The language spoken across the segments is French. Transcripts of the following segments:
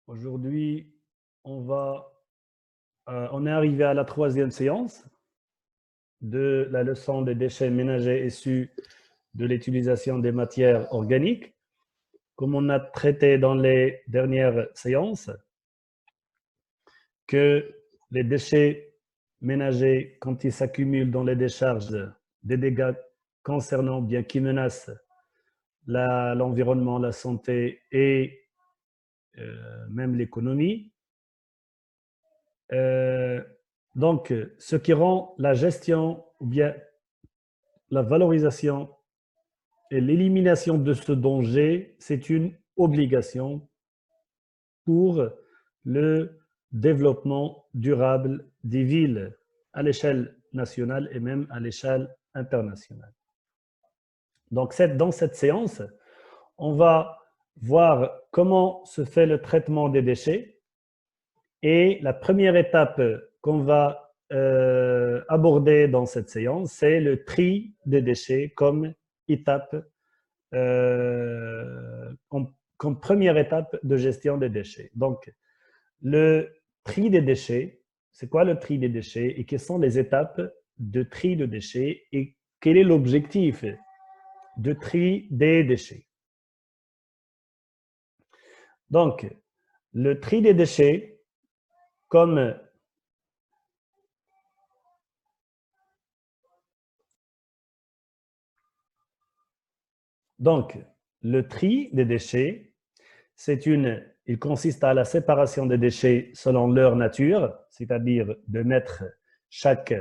Aujourd'hui, on est arrivé à la troisième séance de la leçon des déchets ménagers issus de l'utilisation des matières organiques. Comme on a traité dans les dernières séances, que les déchets ménagers, quand ils s'accumulent dans les décharges, des dégâts concernant bien qui menacent l'environnement, la santé et même l'économie. Donc, ce qui rend la gestion ou bien la valorisation et l'élimination de ce danger, c'est une obligation pour le développement durable des villes à l'échelle nationale et même à l'échelle internationale. Donc, dans cette séance, on va voir comment se fait le traitement des déchets. Et la première étape qu'on va aborder dans cette séance, c'est le tri des déchets comme étape, comme première étape de gestion des déchets. Donc, le tri des déchets, c'est quoi le tri des déchets et quelles sont les étapes de tri de déchets et quel est l'objectif de tri des déchets. Donc, le tri des déchets comme Donc, le tri des déchets, il consiste à la séparation des déchets selon leur nature, c'est-à-dire de mettre chaque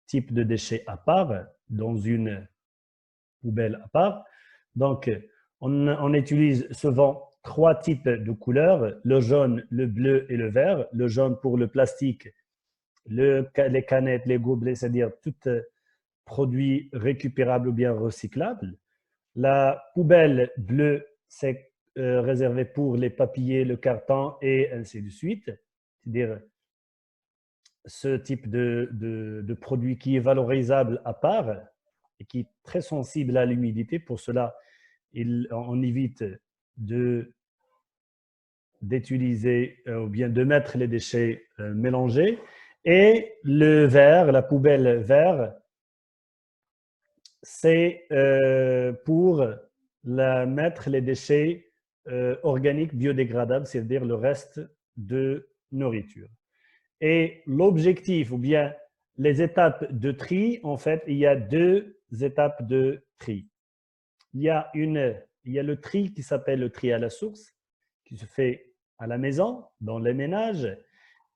type de déchet à part dans une poubelle à part. Donc, on utilise souvent 3 types de couleurs, le jaune, le bleu et le vert. Le jaune pour le plastique, les canettes, les gobelets, c'est-à-dire tout produit récupérable ou bien recyclable. La poubelle bleue, c'est réservé pour les papiers, le carton et ainsi de suite. C'est-à-dire ce type de produit qui est valorisable à part et qui est très sensible à l'humidité. Pour cela, on évite d'utiliser ou bien de mettre les déchets mélangés. Et le vert, la poubelle vert, c'est pour mettre les déchets organiques biodégradables, c'est-à-dire le reste de nourriture. Et l'objectif, ou bien les étapes de tri, en fait, il y a 2 étapes de tri. Il y a le tri qui s'appelle le tri à la source, qui se fait à la maison, dans les ménages,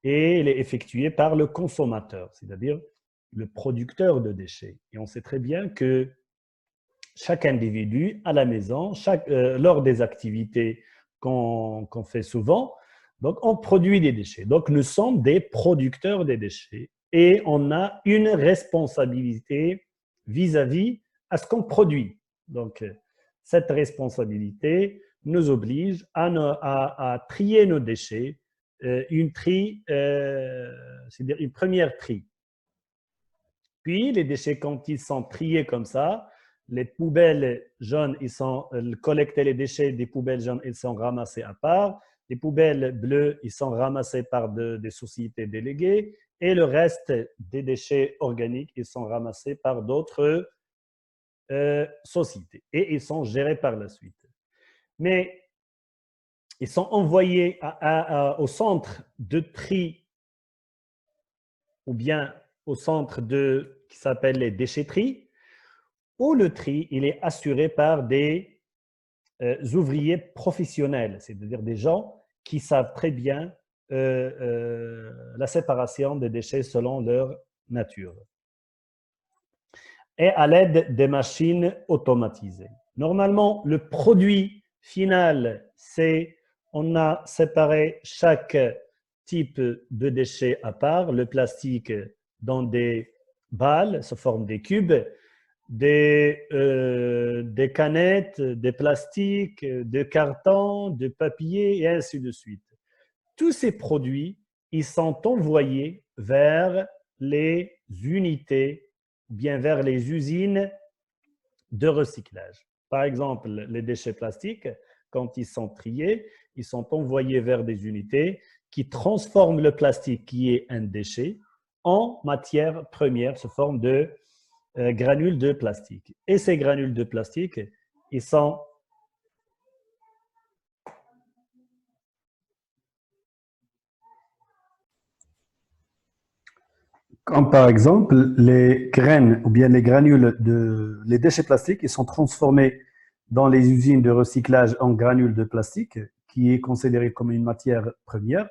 et il est effectué par le consommateur, c'est-à-dire le producteur de déchets. Et on sait très bien que chaque individu à la maison, lors des activités qu'on fait souvent, donc on produit des déchets. Donc nous sommes des producteurs des déchets et on a une responsabilité vis-à-vis à ce qu'on produit. Donc cette responsabilité nous oblige à trier nos déchets, c'est-à-dire une première tri. Puis les déchets, quand ils sont triés comme ça, les poubelles jaunes, ils sont collectés, les déchets des poubelles jaunes, ils sont ramassés à part. Les poubelles bleues, ils sont ramassés par des sociétés déléguées. Et le reste des déchets organiques, ils sont ramassés par d'autres sociétés. Et ils sont gérés par la suite. Mais ils sont envoyés au centre de tri ou bien au centre qui s'appelle les déchetteries, où le tri il est assuré par des ouvriers professionnels, c'est-à-dire des gens qui savent très bien la séparation des déchets selon leur nature et à l'aide des machines automatisées. Normalement, le produit final, c'est on a séparé chaque type de déchets à part, le plastique dans des balles sous forme des cubes, des canettes, des plastiques, des cartons, de papier et ainsi de suite. Tous ces produits, ils sont envoyés vers les unités, bien vers les usines de recyclage. Par exemple, les déchets plastiques, quand ils sont triés, ils sont envoyés vers des unités qui transforment le plastique, qui est un déchet, en matière première sous forme de granules de plastique. Et ces granules de plastique, ils sont comme par exemple les graines ou bien les granules les déchets plastiques, ils sont transformés dans les usines de recyclage en granules de plastique, qui est considéré comme une matière première,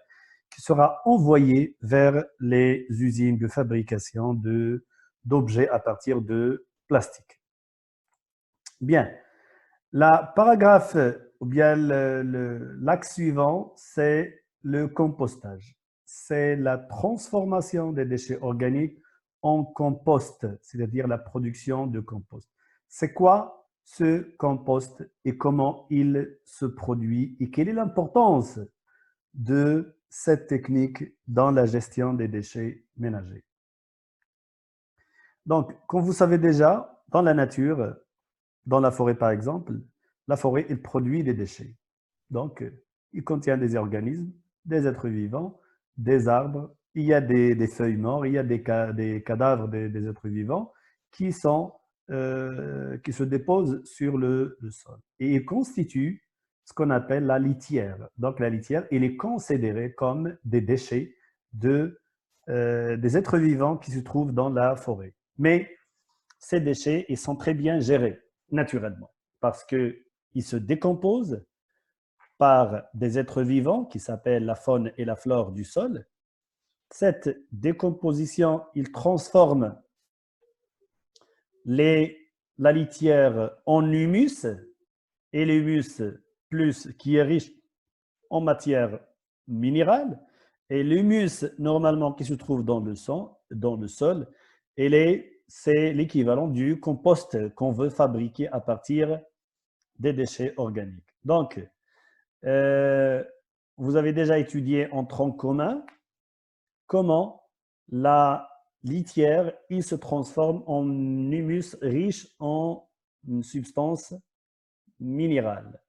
qui sera envoyée vers les usines de fabrication d'objets à partir de plastique. Bien, la paragraphe ou bien l'axe suivant, c'est le compostage. C'est la transformation des déchets organiques en compost, c'est-à-dire la production de compost. C'est quoi ce compost et comment il se produit et quelle est l'importance de cette technique dans la gestion des déchets ménagers? Donc, comme vous savez déjà, dans la nature, dans la forêt par exemple, la forêt, elle produit des déchets. Donc, il contient des organismes, des êtres vivants, des arbres, il y a des feuilles mortes, il y a des cadavres des êtres vivants qui se déposent sur le sol. Et ils constituent ce qu'on appelle la litière. Donc, la litière, elle est considérée comme des déchets des êtres vivants qui se trouvent dans la forêt. Mais ces déchets, ils sont très bien gérés naturellement parce qu'ils se décomposent par des êtres vivants qui s'appellent la faune et la flore du sol. Cette décomposition, il transforme la litière en humus et l'humus plus qui est riche en matière minérale et l'humus normalement qui se trouve dans le sol, c'est l'équivalent du compost qu'on veut fabriquer à partir des déchets organiques. Donc, vous avez déjà étudié en tronc commun comment la litière il se transforme en humus riche en une substance minérale.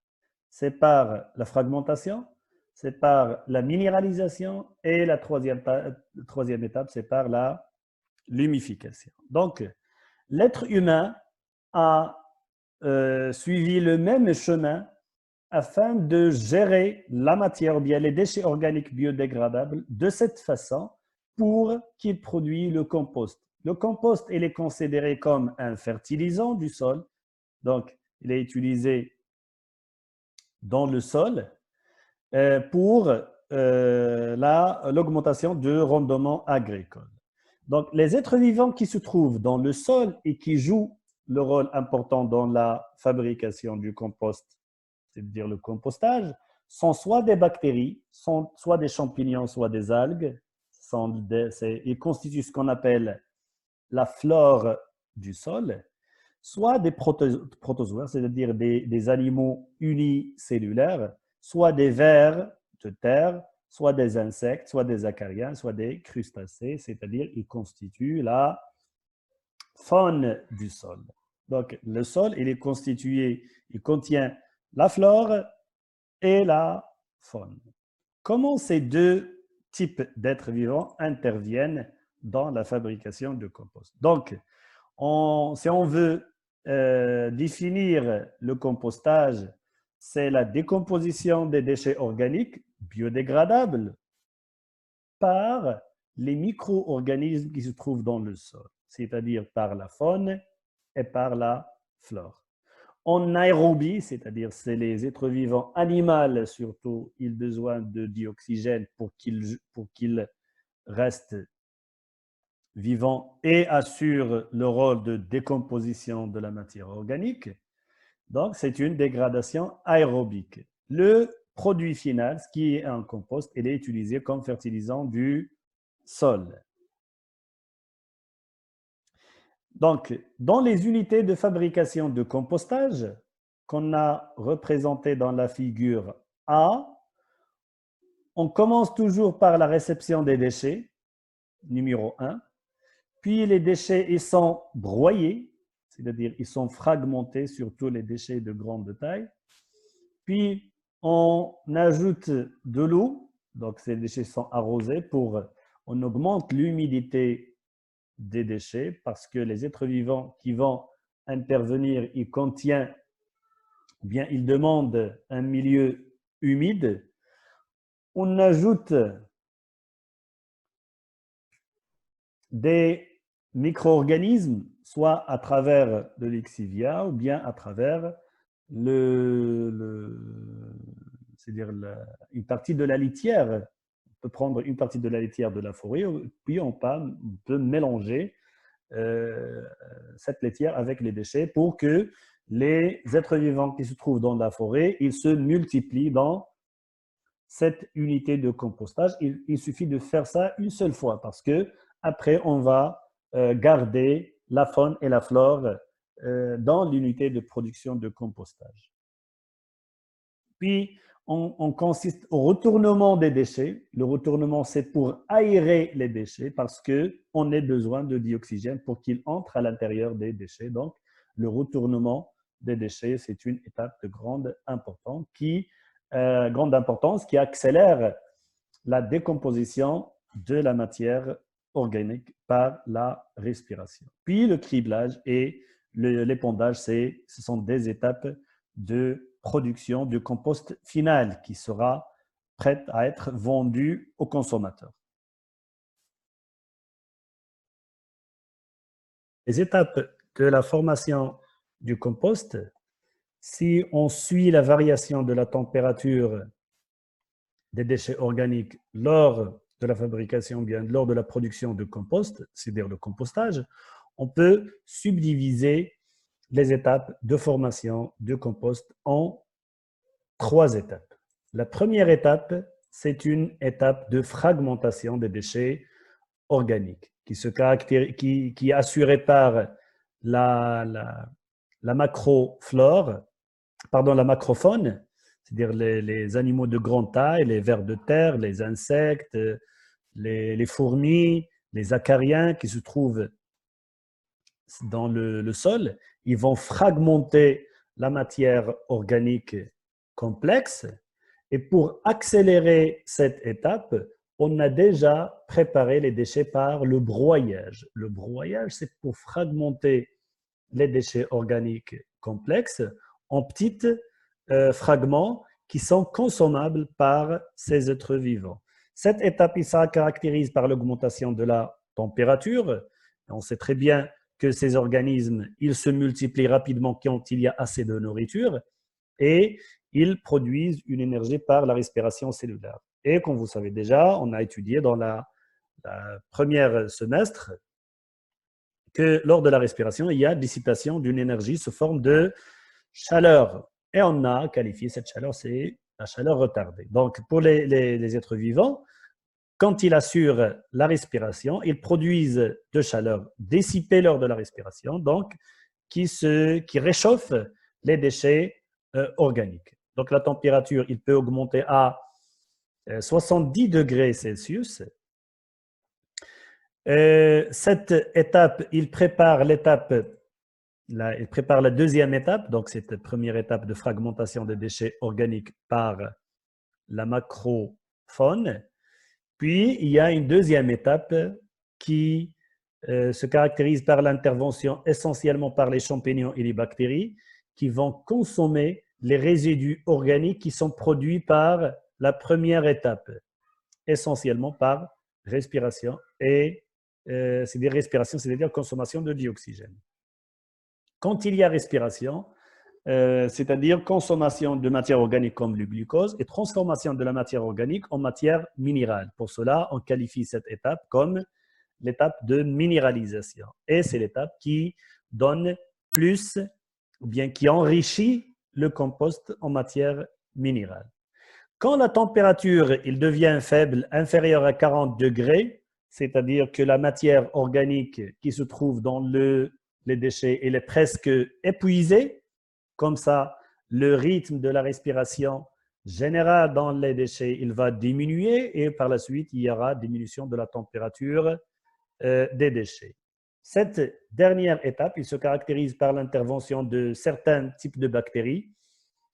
C'est par la fragmentation, c'est par la minéralisation et la troisième étape, c'est par l'humification. Donc, l'être humain a suivi le même chemin afin de gérer la matière ou bien les déchets organiques biodégradables de cette façon pour qu'il produise le compost. Le compost, il est considéré comme un fertilisant du sol, donc il est utilisé dans le sol pour l'augmentation du rendement agricole. Donc, les êtres vivants qui se trouvent dans le sol et qui jouent le rôle important dans la fabrication du compost, c'est-à-dire le compostage, sont soit des bactéries, soit des champignons, soit des algues. Ils constituent ce qu'on appelle la flore du sol, soit des protozoaires, c'est-à-dire des animaux unicellulaires, soit des vers de terre, soit des insectes, soit des acariens, soit des crustacés, c'est-à-dire ils constituent la faune du sol. Donc, le sol, il est constitué, il contient la flore et la faune. Comment ces deux types d'êtres vivants interviennent dans la fabrication de compost? Donc, si on veut définir le compostage, c'est la décomposition des déchets organiques biodégradables par les micro-organismes qui se trouvent dans le sol, c'est-à-dire par la faune et par la flore. En aérobie, c'est-à-dire c'est les êtres vivants animaux surtout, ils ont besoin de dioxygène pour qu'ils restent vivants et assurent le rôle de décomposition de la matière organique. Donc, c'est une dégradation aérobique. Le produit final, ce qui est un compost, il est utilisé comme fertilisant du sol. Donc, dans les unités de fabrication de compostage qu'on a représentées dans la figure A, on commence toujours par la réception des déchets, numéro 1. Puis les déchets, ils sont broyés, c'est-à-dire ils sont fragmentés sur tous les déchets de grande taille. Puis, on ajoute de l'eau. Donc, ces déchets sont arrosés on augmente l'humidité des déchets parce que les êtres vivants qui vont intervenir, ils demandent un milieu humide. On ajoute des micro-organismes, soit à travers de l'exivia ou bien à travers c'est-à-dire une partie de la litière. On peut prendre une partie de la litière de la forêt, puis on peut mélanger cette litière avec les déchets pour que les êtres vivants qui se trouvent dans la forêt, ils se multiplient dans cette unité de compostage. Il suffit de faire ça une seule fois parce que après on va garder la faune et la flore dans l'unité de production de compostage. Puis, on consiste au retournement des déchets. Le retournement, c'est pour aérer les déchets parce qu'on a besoin de dioxygène pour qu'il entre à l'intérieur des déchets. Donc, le retournement des déchets, c'est une étape de grande importance qui accélère la décomposition de la matière organique par la respiration. Puis, le criblage et l'épandage, ce sont des étapes de production du compost final qui sera prêt à être vendu aux consommateurs. Les étapes de la formation du compost, si on suit la variation de la température des déchets organiques lors de la fabrication, bien lors de la production de compost, c'est-à-dire le compostage, on peut subdiviser les étapes de formation de compost en 3 étapes. La première étape, c'est une étape de fragmentation des déchets organiques qui est assurée par la macroflore, la macrofaune, c'est-à-dire les animaux de grande taille, les vers de terre, les insectes, les fourmis, les acariens qui se trouvent dans le sol. Ils vont fragmenter la matière organique complexe. Et pour accélérer cette étape, on a déjà préparé les déchets par le broyage. Le broyage, c'est pour fragmenter les déchets organiques complexes en petits fragments qui sont consommables par ces êtres vivants. Cette étape, il se caractérise par l'augmentation de la température. On sait très bien que ces organismes, ils se multiplient rapidement quand il y a assez de nourriture et ils produisent une énergie par la respiration cellulaire. Et comme vous savez déjà, on a étudié dans la première semestre que lors de la respiration, il y a dissipation d'une énergie sous forme de chaleur. Et on a qualifié cette chaleur, c'est la chaleur retardée. Donc, pour les êtres vivants, quand ils assurent la respiration, ils produisent de chaleur dissipée lors de la respiration, donc qui réchauffe les déchets organiques. Donc, la température, il peut augmenter à 70 degrés Celsius. Cette étape, il prépare la deuxième étape, donc cette première étape de fragmentation des déchets organiques par la macrofaune. Puis, il y a une deuxième étape qui se caractérise par l'intervention essentiellement par les champignons et les bactéries qui vont consommer les résidus organiques qui sont produits par la première étape, essentiellement par respiration c'est-à-dire consommation de dioxygène. Quand il y a respiration, c'est-à-dire consommation de matière organique comme le glucose et transformation de la matière organique en matière minérale. Pour cela, on qualifie cette étape comme l'étape de minéralisation. Et c'est l'étape qui donne plus, ou bien qui enrichit le compost en matière minérale. Quand la température il devient faible, inférieure à 40 degrés, c'est-à-dire que la matière organique qui se trouve dans les déchets elle est presque épuisée, comme ça, le rythme de la respiration générale dans les déchets il va diminuer et par la suite, il y aura diminution de la température des déchets. Cette dernière étape, il se caractérise par l'intervention de certains types de bactéries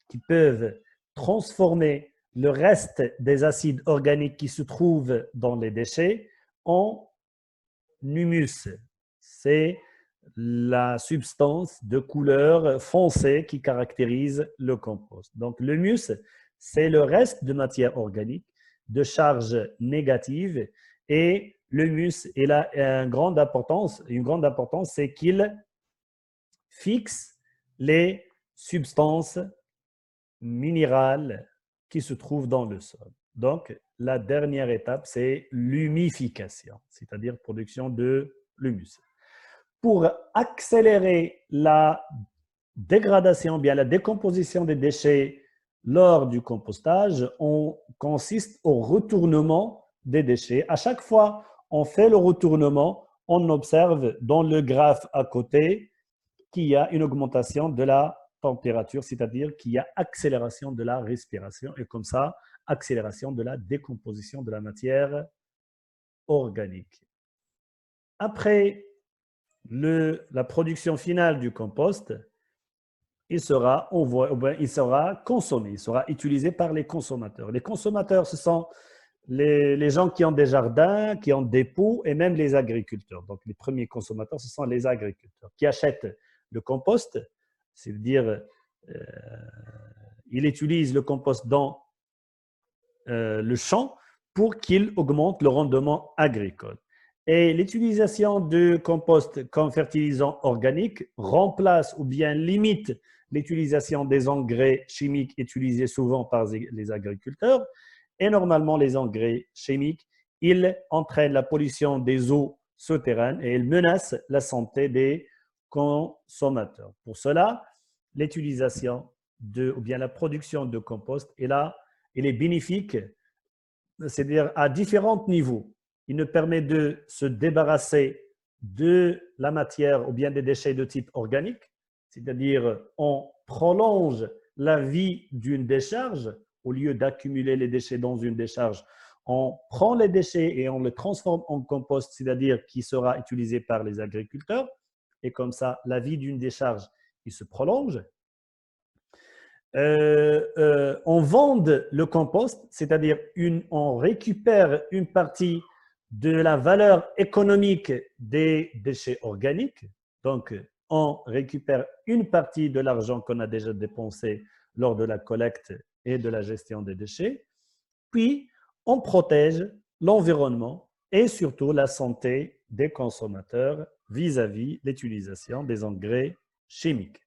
qui peuvent transformer le reste des acides organiques qui se trouvent dans les déchets en humus. C'est la substance de couleur foncée qui caractérise le compost. Donc, l'humus, c'est le reste de matière organique de charge négative et l'humus a une grande importance, c'est qu'il fixe les substances minérales qui se trouvent dans le sol. Donc, la dernière étape, c'est l'humification, c'est-à-dire production de l'humus. Pour accélérer la dégradation, bien la décomposition des déchets lors du compostage, on consiste au retournement des déchets. À chaque fois on fait le retournement, on observe dans le graphe à côté qu'il y a une augmentation de la température, c'est-à-dire qu'il y a accélération de la respiration et comme ça, accélération de la décomposition de la matière organique. Après la production finale du compost, il sera consommé, il sera utilisé par les consommateurs. Les consommateurs, ce sont les gens qui ont des jardins, qui ont des pots et même les agriculteurs. Donc, les premiers consommateurs, ce sont les agriculteurs qui achètent le compost, c'est-à-dire ils utilisent le compost dans le champ pour qu'il augmente le rendement agricole. Et l'utilisation de compost comme fertilisant organique remplace ou bien limite l'utilisation des engrais chimiques utilisés souvent par les agriculteurs. Et normalement, les engrais chimiques, ils entraînent la pollution des eaux souterraines et ils menacent la santé des consommateurs. Pour cela, l'utilisation ou bien la production de compost elle est bénéfique, c'est-à-dire à différents niveaux. Il nous permet de se débarrasser de la matière ou bien des déchets de type organique, c'est-à-dire on prolonge la vie d'une décharge au lieu d'accumuler les déchets dans une décharge. On prend les déchets et on les transforme en compost, c'est-à-dire qui sera utilisé par les agriculteurs. Et comme ça, la vie d'une décharge qui se prolonge. On vend le compost, c'est-à-dire on récupère une partie de la valeur économique des déchets organiques. Donc, on récupère une partie de l'argent qu'on a déjà dépensé lors de la collecte et de la gestion des déchets. Puis, on protège l'environnement et surtout la santé des consommateurs vis-à-vis l'utilisation des engrais chimiques.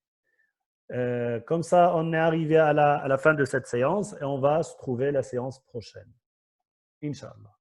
Comme ça, on est arrivé à la fin de cette séance et on va se trouver la séance prochaine. Inch'Allah.